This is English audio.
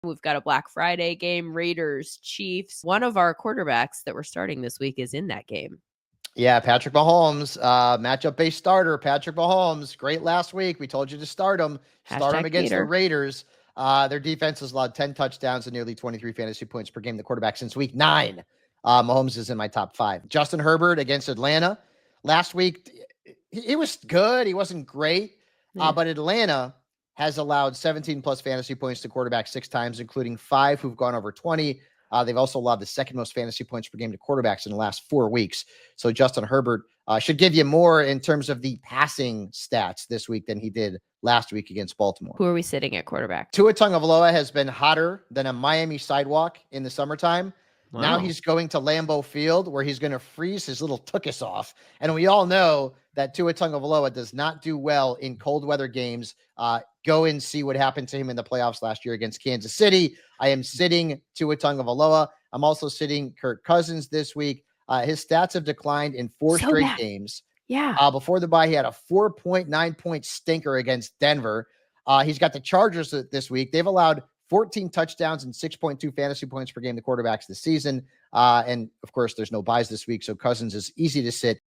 We've got a Black Friday game, Raiders, Chiefs. One of our quarterbacks that we're starting this week is in that game. Yeah, Patrick Mahomes, matchup-based starter. Patrick Mahomes, great last week. We told you to start him. Start him against the Raiders. Their defense has allowed 10 touchdowns and nearly 23 fantasy points per game. The quarterback since week 9. Mahomes is in my top 5. Justin Herbert against Atlanta. Last week, he was good. He wasn't great. But Atlanta has allowed 17-plus fantasy points to quarterbacks 6 times, including 5 who've gone over 20. They've also allowed the second most fantasy points per game to quarterbacks in the last 4 weeks. So Justin Herbert should give you more in terms of the passing stats this week than he did last week against Baltimore. Who are we sitting at quarterback? Tua Tagovailoa has been hotter than a Miami sidewalk in the summertime. Wow. Now he's going to Lambeau Field where he's going to freeze his little tuchus off. And we all know that Tua Tagovailoa does not do well in cold weather games. Go and see what happened to him in the playoffs last year against Kansas City. I am sitting Tua Tagovailoa. I'm also sitting Kirk Cousins this week. His stats have declined in 4 straight games. Yeah. Before the bye, he had a 4.9-point stinker against Denver. He's got the Chargers this week. They've allowed 14 touchdowns and 6.2 fantasy points per game to quarterbacks this season. And, of course, there's no buys this week, so Cousins is easy to sit.